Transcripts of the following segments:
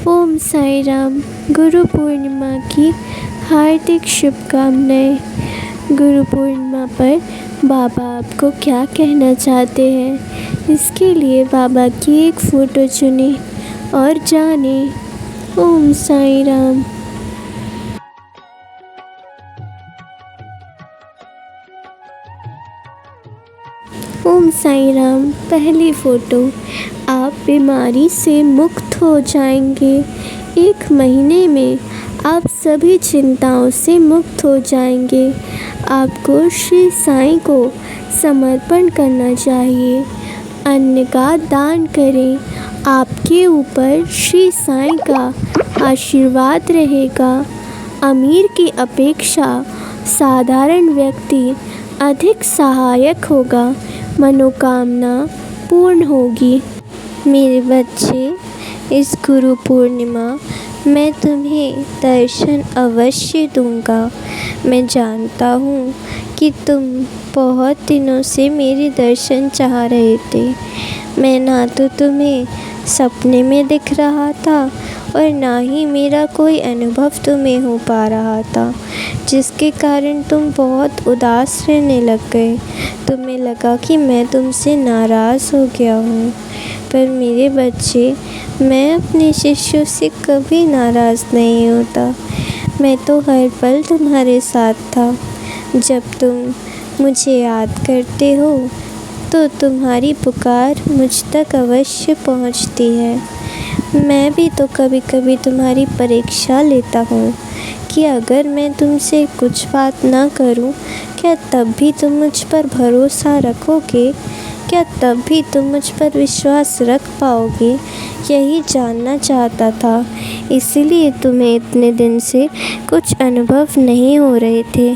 ओम साई राम। गुरु पूर्णिमा की हार्दिक शुभकामनाएं। गुरु पूर्णिमा पर बाबा आपको क्या कहना चाहते हैं, इसके लिए बाबा की एक फ़ोटो चुनें और जानें। ओम साई राम। ओम साई राम। पहली फ़ोटो, आप बीमारी से मुक्त हो जाएंगे। 1 महीने में आप सभी चिंताओं से मुक्त हो जाएंगे। आपको श्री साईं को समर्पण करना चाहिए। अन्न का दान करें। आपके ऊपर श्री साईं का आशीर्वाद रहेगा। अमीर की अपेक्षा साधारण व्यक्ति अधिक सहायक होगा। मनोकामना पूर्ण होगी। मेरे बच्चे, इस गुरु पूर्णिमा मैं तुम्हें दर्शन अवश्य दूंगा। मैं जानता हूँ कि तुम बहुत दिनों से मेरे दर्शन चाह रहे थे। मैं ना तो तुम्हें सपने में दिख रहा था और ना ही मेरा कोई अनुभव तुम्हें हो पा रहा था, जिसके कारण तुम बहुत उदास रहने लग गए। तुम्हें लगा कि मैं तुमसे नाराज़ हो गया हूँ, पर मेरे बच्चे, मैं अपने शिष्यों से कभी नाराज़ नहीं होता। मैं तो हर पल तुम्हारे साथ था। जब तुम मुझे याद करते हो तो तुम्हारी पुकार मुझ तक अवश्य पहुँचती है। मैं भी तो कभी कभी तुम्हारी परीक्षा लेता हूँ कि अगर मैं तुमसे कुछ बात ना करूँ, क्या तब भी तुम मुझ पर भरोसा रखोगे? क्या तब भी तुम मुझ पर विश्वास रख पाओगे? यही जानना चाहता था। इसीलिए तुम्हें इतने दिन से कुछ अनुभव नहीं हो रहे थे।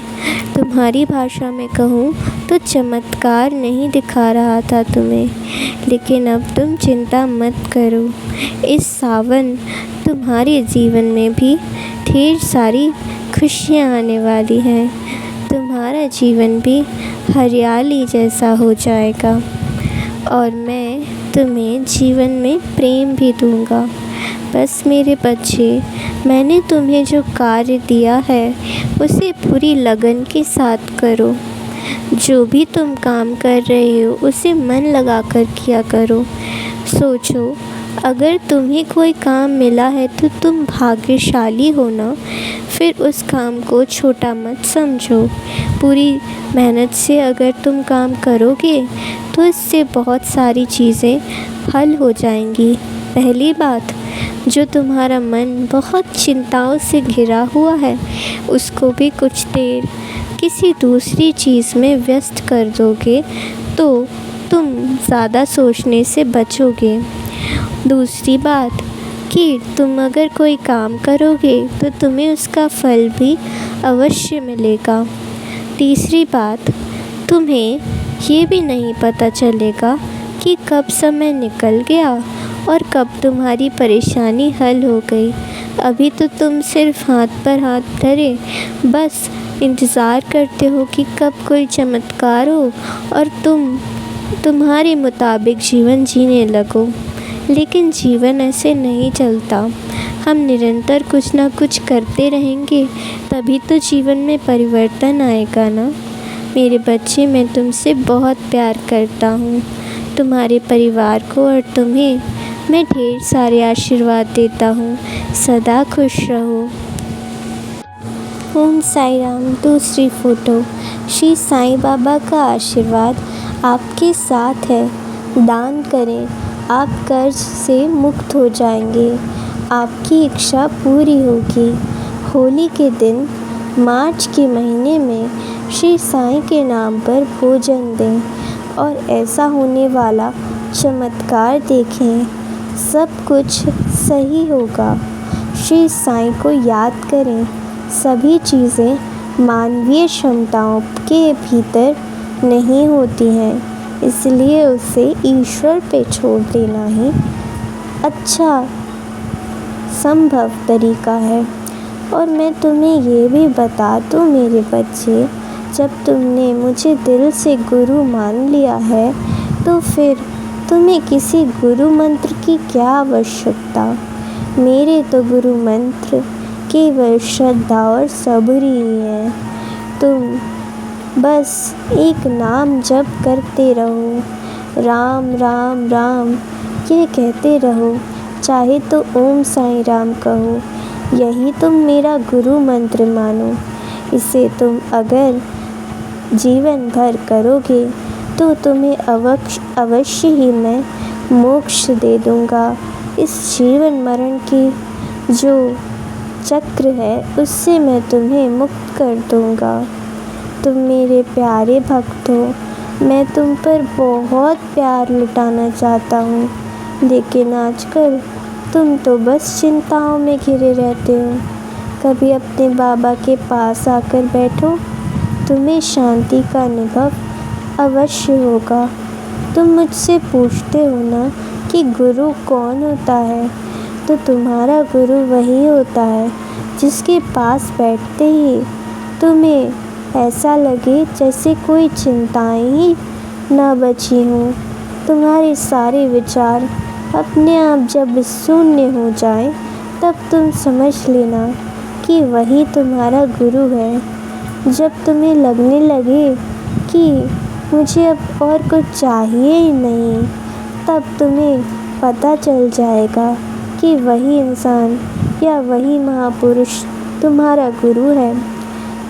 तुम्हारी भाषा में कहूँ तो चमत्कार नहीं दिखा रहा था तुम्हें। लेकिन अब तुम चिंता मत करो। इस सावन तुम्हारे जीवन में भी ढेर सारी खुशियाँ आने वाली हैं। तुम्हारा जीवन भी हरियाली जैसा हो जाएगा और मैं तुम्हें जीवन में प्रेम भी दूंगा। बस मेरे बच्चे, मैंने तुम्हें जो कार्य दिया है उसे पूरी लगन के साथ करो। जो भी तुम काम कर रहे हो उसे मन लगाकर किया करो। सोचो, अगर तुम्हें कोई काम मिला है तो तुम भाग्यशाली हो ना। फिर उस काम को छोटा मत समझो। पूरी मेहनत से अगर तुम काम करोगे तो इससे बहुत सारी चीज़ें हल हो जाएंगी। पहली बात, जो तुम्हारा मन बहुत चिंताओं से घिरा हुआ है उसको भी कुछ देर किसी दूसरी चीज़ में व्यस्त कर दोगे तो तुम ज़्यादा सोचने से बचोगे। दूसरी बात कि तुम अगर कोई काम करोगे तो तुम्हें उसका फल भी अवश्य मिलेगा। तीसरी बात, तुम्हें ये भी नहीं पता चलेगा कि कब समय निकल गया और कब तुम्हारी परेशानी हल हो गई। अभी तो तुम सिर्फ हाथ पर हाथ धरे बस इंतज़ार करते हो कि कब कोई चमत्कार हो और तुम्हारे मुताबिक जीवन जीने लगो। लेकिन जीवन ऐसे नहीं चलता। हम निरंतर कुछ ना कुछ करते रहेंगे, तभी तो जीवन में परिवर्तन आएगा ना। मेरे बच्चे, मैं तुमसे बहुत प्यार करता हूँ। तुम्हारे परिवार को और तुम्हें मैं ढेर सारे आशीर्वाद देता हूँ। सदा खुश रहो। ओम साई राम। दूसरी फ़ोटो, श्री साईं बाबा का आशीर्वाद आपके साथ है। दान करें। आप कर्ज से मुक्त हो जाएंगे। आपकी इच्छा पूरी होगी। होली के दिन मार्च के महीने में श्री साईं के नाम पर भोजन दें और ऐसा होने वाला चमत्कार देखें। सब कुछ सही होगा। श्री साईं को याद करें। सभी चीज़ें मानवीय क्षमताओं के भीतर नहीं होती हैं, इसलिए उसे ईश्वर पे छोड़ देना ही अच्छा संभव तरीका है। और मैं तुम्हें ये भी बता दूँ मेरे बच्चे, जब तुमने मुझे दिल से गुरु मान लिया है तो फिर तुम्हें किसी गुरु मंत्र की क्या आवश्यकता। मेरे तो गुरु मंत्र केवल श्रद्धा और सब्र ही है। तुम बस एक नाम जप करते रहो, राम राम राम ये कहते रहो, चाहे तो ओम साईं राम कहो। यही तुम मेरा गुरु मंत्र मानो। इसे तुम अगर जीवन भर करोगे तो तुम्हें अवश्य ही मैं मोक्ष दे दूँगा। इस जीवन मरण की जो चक्र है उससे मैं तुम्हें मुक्त कर दूँगा। तुम मेरे प्यारे भक्त हो, मैं तुम पर बहुत प्यार लुटाना चाहता हूँ, लेकिन आजकल तुम तो बस चिंताओं में घिरे रहते हो। कभी अपने बाबा के पास आकर बैठो, तुम्हें शांति का अनुभव अवश्य होगा। तुम मुझसे पूछते हो ना कि गुरु कौन होता है, तो तुम्हारा गुरु वही होता है जिसके पास बैठते ही तुम्हें ऐसा लगे जैसे कोई चिंताएं ही ना बची हों। तुम्हारे सारे विचार अपने आप जब शून्य हो जाए तब तुम समझ लेना कि वही तुम्हारा गुरु है। जब तुम्हें लगने लगे कि मुझे अब और कुछ चाहिए ही नहीं, तब तुम्हें पता चल जाएगा कि वही इंसान या वही महापुरुष तुम्हारा गुरु है।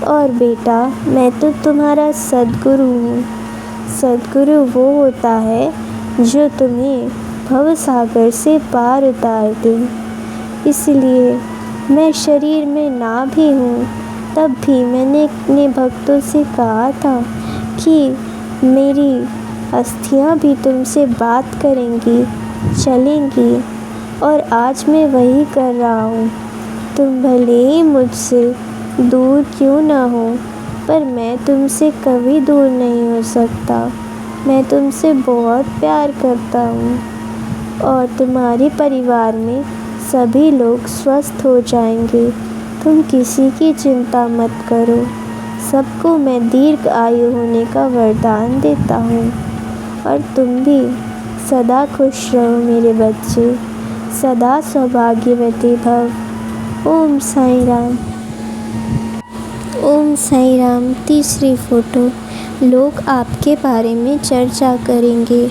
और बेटा, मैं तो तुम्हारा सद्गुरु हूँ। सद्गुरु वो होता है जो तुम्हें भव सागर से पार उतार दे। इसलिए मैं शरीर में ना भी हूँ तब भी मैंने अपने भक्तों से कहा था कि मेरी अस्थियाँ भी तुमसे बात करेंगी, चलेंगी, और आज मैं वही कर रहा हूँ। तुम भले ही मुझसे दूर क्यों ना हो, पर मैं तुमसे कभी दूर नहीं हो सकता। मैं तुमसे बहुत प्यार करता हूँ और तुम्हारे परिवार में सभी लोग स्वस्थ हो जाएंगे। तुम किसी की चिंता मत करो। सबको मैं दीर्घ आयु होने का वरदान देता हूँ। और तुम भी सदा खुश रहो मेरे बच्चे, सदा सौभाग्यवती भव। ओम साईं राम। ओम साईं राम। तीसरी फ़ोटो। लोग आपके बारे में चर्चा करेंगे।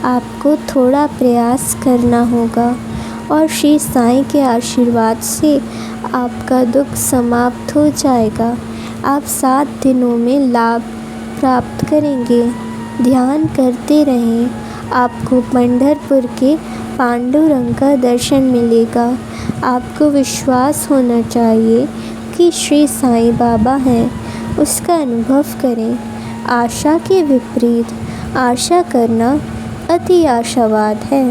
आपको थोड़ा प्रयास करना होगा और श्री साईं के आशीर्वाद से आपका दुख समाप्त हो जाएगा। आप 7 दिनों में लाभ प्राप्त करेंगे। ध्यान करते रहें, आपको पंढरपुर के पांडुरंग का दर्शन मिलेगा। आपको विश्वास होना चाहिए कि श्री साईं बाबा हैं, उसका अनुभव करें। आशा के विपरीत आशा करना अति आशावाद है।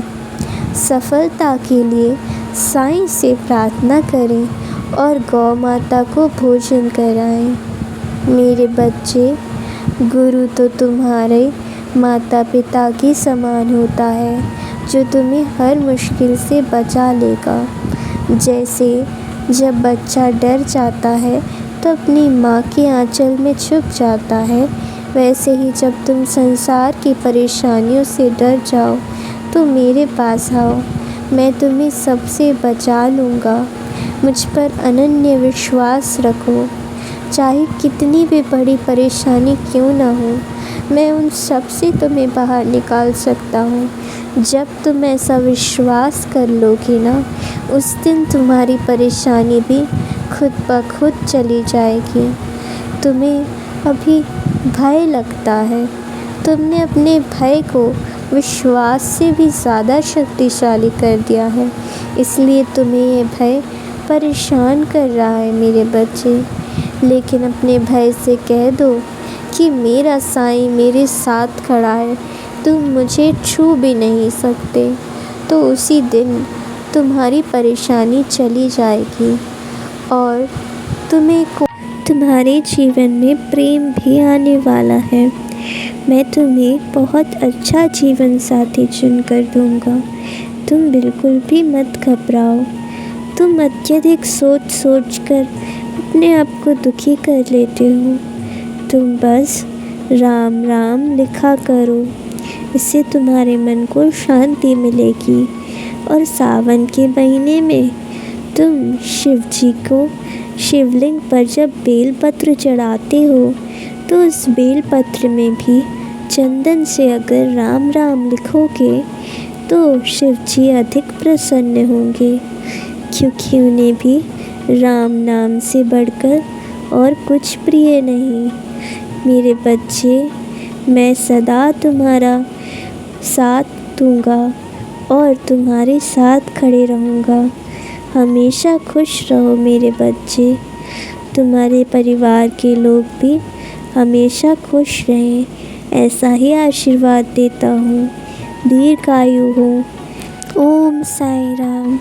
सफलता के लिए साईं से प्रार्थना करें और गौ माता को भोजन कराएं। मेरे बच्चे, गुरु तो तुम्हारे माता पिता के समान होता है, जो तुम्हें हर मुश्किल से बचा लेगा। जैसे जब बच्चा डर जाता है तो अपनी माँ के आंचल में छुप जाता है, वैसे ही जब तुम संसार की परेशानियों से डर जाओ तो मेरे पास आओ, मैं तुम्हें सबसे बचा लूँगा। मुझ पर अनन्य विश्वास रखो। चाहे कितनी भी बड़ी परेशानी क्यों ना हो, मैं उन सब से तुम्हें बाहर निकाल सकता हूँ। जब तुम ऐसा विश्वास कर लोगी ना, उस दिन तुम्हारी परेशानी भी खुद ब खुद चली जाएगी। तुम्हें अभी भय लगता है, तुमने अपने भय को विश्वास से भी ज़्यादा शक्तिशाली कर दिया है, इसलिए तुम्हें ये भय परेशान कर रहा है मेरे बच्चे। लेकिन अपने भय से कह दो कि मेरा साईं मेरे साथ खड़ा है, तुम मुझे छू भी नहीं सकते, तो उसी दिन तुम्हारी परेशानी चली जाएगी और तुम्हारे जीवन में प्रेम भी आने वाला है। मैं तुम्हें बहुत अच्छा जीवन साथी चुन कर दूँगा। तुम बिल्कुल भी मत घबराओ। तुम अत्यधिक सोच कर अपने आप को दुखी कर लेते हो। तुम बस राम राम लिखा करो, इससे तुम्हारे मन को शांति मिलेगी और सावन के महीने में तुम शिव जी को शिवलिंग पर जब बेलपत्र चढ़ाते हो तो उस बेलपत्र में भी चंदन से अगर राम राम लिखोगे तो शिव जी अधिक प्रसन्न होंगे, क्योंकि उन्हें भी राम नाम से बढ़कर और कुछ प्रिय नहीं। मेरे बच्चे, मैं सदा तुम्हारा साथ दूंगा और तुम्हारे साथ खड़े रहूँगा। हमेशा खुश रहो मेरे बच्चे। तुम्हारे परिवार के लोग भी हमेशा खुश रहें, ऐसा ही आशीर्वाद देता हूँ। दीर्घायु हो। ओम साई राम।